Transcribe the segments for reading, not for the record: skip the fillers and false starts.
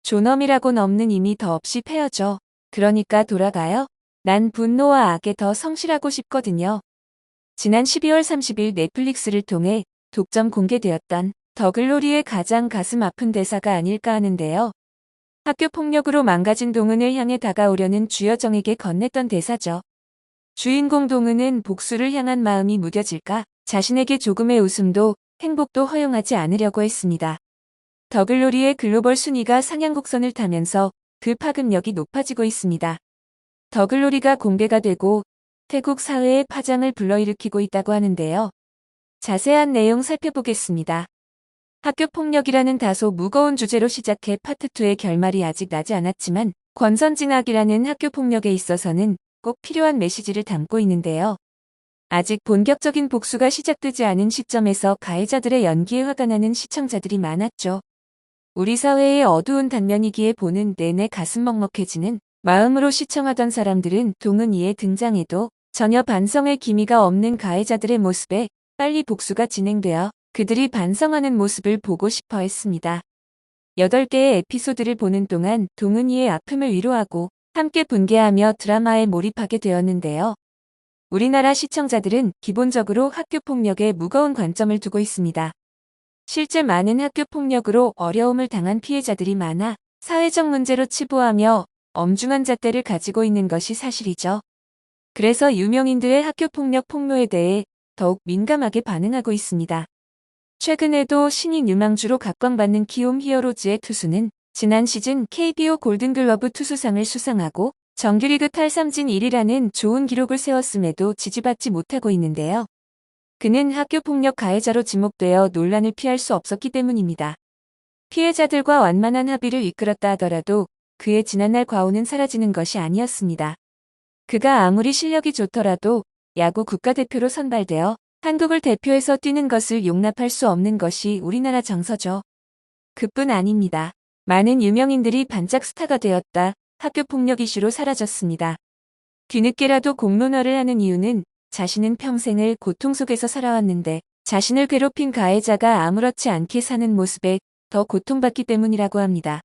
존엄이라곤 없는 이미 더없이 폐허죠. 그러니까 돌아가요? 난 분노와 악에 더 성실하고 싶거든요. 지난 12월 30일 넷플릭스를 통해 독점 공개되었던 더 글로리의 가장 가슴 아픈 대사가 아닐까 하는데요. 학교 폭력으로 망가진 동은을 향해 다가오려는 주여 정에게 건넸던 대사죠. 주인공 동은은 복수를 향한 마음이 무뎌질까 자신에게 조금의 웃음도 행복도 허용하지 않으려고 했습니다. 더 글로리의 글로벌 순위가 상향곡선을 타면서 그 파급력이 높아지고 있습니다. 더 글로리가 공개가 되고 태국 사회의 파장을 불러일으키고 있다고 하는데요. 자세한 내용 살펴보겠습니다. 학교폭력이라는 다소 무거운 주제로 시작해 파트2의 결말이 아직 나지 않았지만 권선징악이라는 학교폭력에 있어서는 꼭 필요한 메시지를 담고 있는데요. 아직 본격적인 복수가 시작되지 않은 시점에서 가해자들의 연기에 화가 나는 시청자들이 많았죠. 우리 사회의 어두운 단면이기에 보는 내내 가슴 먹먹해지는 마음으로 시청하던 사람들은 동은이의 등장에도 전혀 반성의 기미가 없는 가해자들의 모습에 빨리 복수가 진행되어 그들이 반성하는 모습을 보고 싶어 했습니다. 8개의 에피소드를 보는 동안 동은이의 아픔을 위로하고 함께 분개하며 드라마에 몰입하게 되었는데요. 우리나라 시청자들은 기본적으로 학교폭력에 무거운 관점을 두고 있습니다. 실제 많은 학교폭력으로 어려움을 당한 피해자들이 많아 사회적 문제로 치부하며 엄중한 잣대를 가지고 있는 것이 사실이죠. 그래서 유명인들의 학교폭력 폭로에 대해 더욱 민감하게 반응하고 있습니다. 최근에도 신인 유망주로 각광받는 키움 히어로즈의 투수는 지난 시즌 KBO 골든글러브 투수상을 수상하고 정규리그 탈삼진 1위라는 좋은 기록을 세웠음에도 지지받지 못하고 있는데요. 그는 학교폭력 가해자로 지목되어 논란을 피할 수 없었기 때문입니다. 피해자들과 완만한 합의를 이끌었다 하더라도 그의 지난날 과오는 사라지는 것이 아니었습니다. 그가 아무리 실력이 좋더라도 야구 국가대표로 선발되어 한국을 대표해서 뛰는 것을 용납할 수 없는 것이 우리나라 정서죠. 그뿐 아닙니다. 많은 유명인들이 반짝 스타가 되었다 학교폭력 이슈로 사라졌습니다. 뒤늦게라도 공론화를 하는 이유는 자신은 평생을 고통 속에서 살아왔는데 자신을 괴롭힌 가해자가 아무렇지 않게 사는 모습에 더 고통받기 때문이라고 합니다.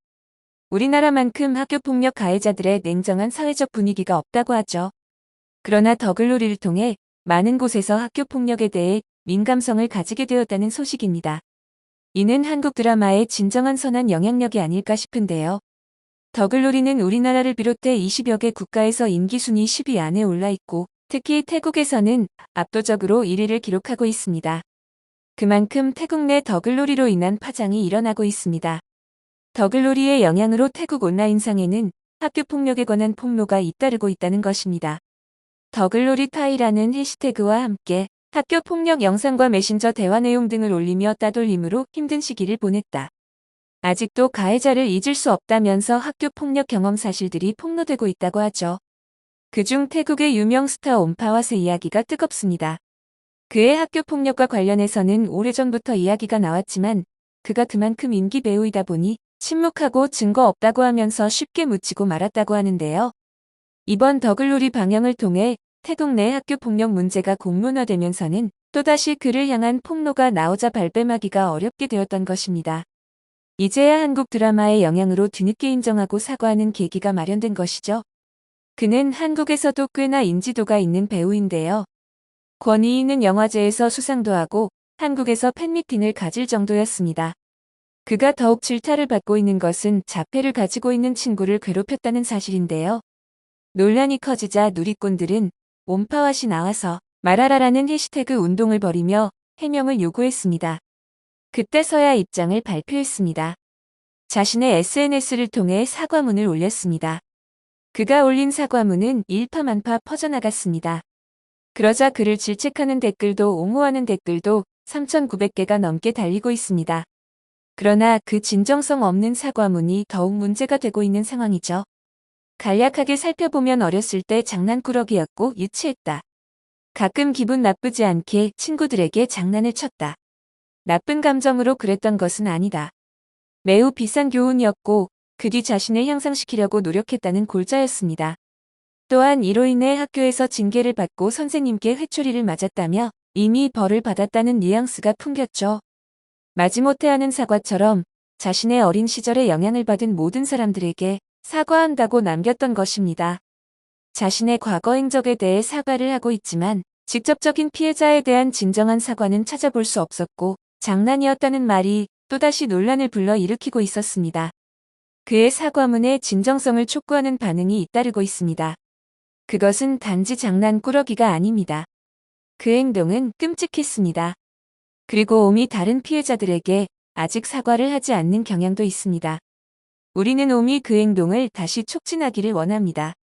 우리나라만큼 학교폭력 가해자들의 냉정한 사회적 분위기가 없다고 하죠. 그러나 더 글로리를 통해 많은 곳에서 학교폭력에 대해 민감성을 가지게 되었다는 소식입니다. 이는 한국 드라마의 진정한 선한 영향력이 아닐까 싶은데요. 더 글로리는 우리나라를 비롯해 20여 개 국가에서 인기 순위 10위 안에 올라있고 특히 태국에서는 압도적으로 1위를 기록하고 있습니다. 그만큼 태국 내 더 글로리로 인한 파장이 일어나고 있습니다. 더 글로리의 영향으로 태국 온라인상에는 학교폭력에 관한 폭로가 잇따르고 있다는 것입니다. 더 글로리 타이라는 해시태그와 함께 학교폭력 영상과 메신저 대화 내용 등을 올리며 따돌림으로 힘든 시기를 보냈다. 아직도 가해자를 잊을 수 없다면서 학교폭력 경험 사실들이 폭로되고 있다고 하죠. 그중 태국의 유명 스타 옴파와스 이야기가 뜨겁습니다. 그의 학교폭력과 관련해서는 오래전부터 이야기가 나왔지만 그가 그만큼 인기 배우이다 보니 침묵하고 증거 없다고 하면서 쉽게 묻히고 말았다고 하는데요. 이번 더 글로리 방영을 통해 태국 내 학교폭력 문제가 공론화되면서는 또다시 그를 향한 폭로가 나오자 발뺌하기가 어렵게 되었던 것입니다. 이제야 한국 드라마의 영향으로 뒤늦게 인정하고 사과하는 계기가 마련된 것이죠. 그는 한국에서도 꽤나 인지도가 있는 배우인데요. 권위 있는 영화제에서 수상도 하고 한국에서 팬미팅을 가질 정도였습니다. 그가 더욱 질타를 받고 있는 것은 자폐를 가지고 있는 친구를 괴롭혔다는 사실인데요. 논란이 커지자 누리꾼들은 옴파와시 나와서 말하라라는 해시태그 운동을 벌이며 해명을 요구했습니다. 그때서야 입장을 발표했습니다. 자신의 SNS를 통해 사과문을 올렸습니다. 그가 올린 사과문은 일파만파 퍼져나갔습니다. 그러자 그를 질책하는 댓글도 옹호하는 댓글도 3,900개가 넘게 달리고 있습니다. 그러나 그 진정성 없는 사과문이 더욱 문제가 되고 있는 상황이죠. 간략하게 살펴보면 어렸을 때 장난꾸러기였고 유치했다. 가끔 기분 나쁘지 않게 친구들에게 장난을 쳤다. 나쁜 감정으로 그랬던 것은 아니다. 매우 비싼 교훈이었고 그 뒤 자신을 향상시키려고 노력했다는 골자였습니다. 또한 이로 인해 학교에서 징계를 받고 선생님께 회초리를 맞았다며 이미 벌을 받았다는 뉘앙스가 풍겼죠. 마지못해 하는 사과처럼 자신의 어린 시절에 영향을 받은 모든 사람들에게 사과한다고 남겼던 것입니다. 자신의 과거 행적에 대해 사과를 하고 있지만 직접적인 피해자에 대한 진정한 사과는 찾아볼 수 없었고 장난이었다는 말이 또다시 논란을 불러일으키고 있었습니다. 그의 사과문에 진정성을 촉구하는 반응이 잇따르고 있습니다. 그것은 단지 장난꾸러기가 아닙니다. 그 행동은 끔찍했습니다. 그리고 옴이 다른 피해자들에게 아직 사과를 하지 않는 경향도 있습니다. 우리는 옴이 그 행동을 다시 촉진하기를 원합니다.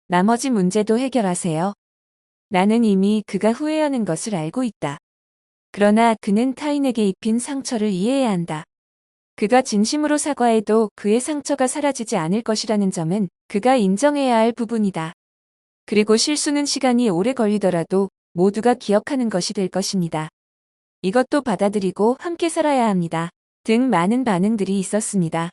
나머지 문제도 해결하세요. 나는 이미 그가 후회하는 것을 알고 있다. 그러나 그는 타인에게 입힌 상처를 이해해야 한다. 그가 진심으로 사과해도 그의 상처가 사라지지 않을 것이라는 점은 그가 인정해야 할 부분이다. 그리고 실수는 시간이 오래 걸리더라도 모두가 기억하는 것이 될 것입니다. 이것도 받아들이고 함께 살아야 합니다. 등 많은 반응들이 있었습니다.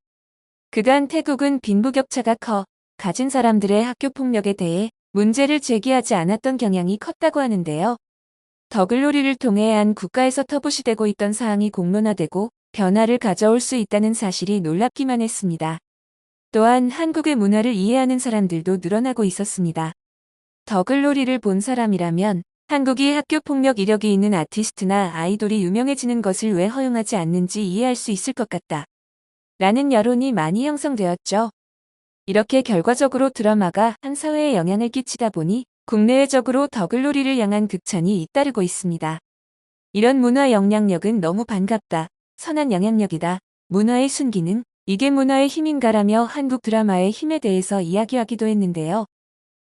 그간 태국은 빈부격차가 커 가진 사람들의 학교 폭력에 대해 문제를 제기하지 않았던 경향이 컸다고 하는데요. 더글로리를 통해 한 국가에서 터부시되고 있던 사항이 공론화되고 변화를 가져올 수 있다는 사실이 놀랍기만 했습니다. 또한 한국의 문화를 이해하는 사람들도 늘어나고 있었습니다. 더글로리를 본 사람이라면 한국이 학교폭력 이력이 있는 아티스트나 아이돌이 유명해지는 것을 왜 허용하지 않는지 이해할 수 있을 것 같다. 라는 여론이 많이 형성되었죠. 이렇게 결과적으로 드라마가 한 사회에 영향을 끼치다 보니 국내외적으로 더글로리를 향한 극찬이 잇따르고 있습니다. 이런 문화 영향력은 너무 반갑다. 선한 영향력이다. 문화의 순기능, 이게 문화의 힘인가라며 한국 드라마의 힘에 대해서 이야기하기도 했는데요.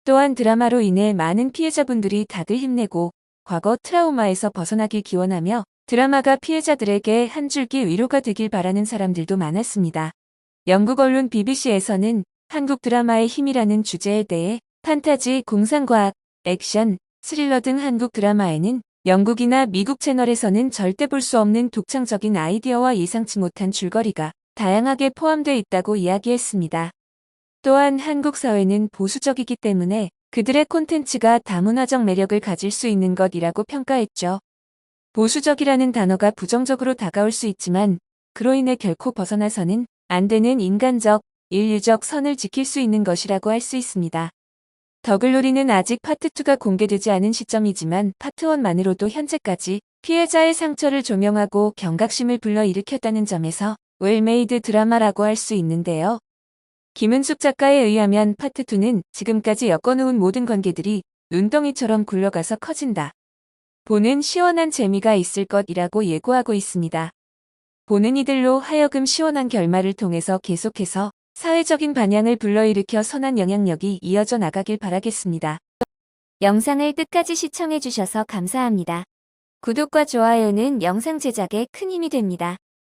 또한 드라마로 인해 많은 피해자분들이 다들 힘내고 과거 트라우마에서 벗어나길 기원하며 드라마가 피해자들에게 한 줄기 위로가 되길 바라는 사람들도 많았습니다. 영국 언론 BBC에서는 한국 드라마의 힘이라는 주제에 대해 판타지, 공상과학, 액션, 스릴러 등 한국 드라마에는 영국이나 미국 채널에서는 절대 볼 수 없는 독창적인 아이디어와 예상치 못한 줄거리가 다양하게 포함되어 있다고 이야기했습니다. 또한 한국 사회는 보수적이기 때문에 그들의 콘텐츠가 다문화적 매력을 가질 수 있는 것이라고 평가했죠. 보수적이라는 단어가 부정적으로 다가올 수 있지만 그로 인해 결코 벗어나서는 안 되는 인간적, 인류적 선을 지킬 수 있는 것이라고 할 수 있습니다. 더글로리는 아직 파트 2가 공개되지 않은 시점이지만 파트 1만으로도 현재까지 피해자의 상처를 조명하고 경각심을 불러일으켰다는 점에서 웰메이드 드라마라고 할 수 있는데요. 김은숙 작가에 의하면 파트 2는 지금까지 엮어놓은 모든 관계들이 눈덩이처럼 굴러가서 커진다. 보는 시원한 재미가 있을 것이라고 예고하고 있습니다. 보는 이들로 하여금 시원한 결말을 통해서 계속해서 사회적인 반향을 불러일으켜 선한 영향력이 이어져 나가길 바라겠습니다. 영상을 끝까지 시청해주셔서 감사합니다. 구독과 좋아요는 영상 제작에 큰 힘이 됩니다.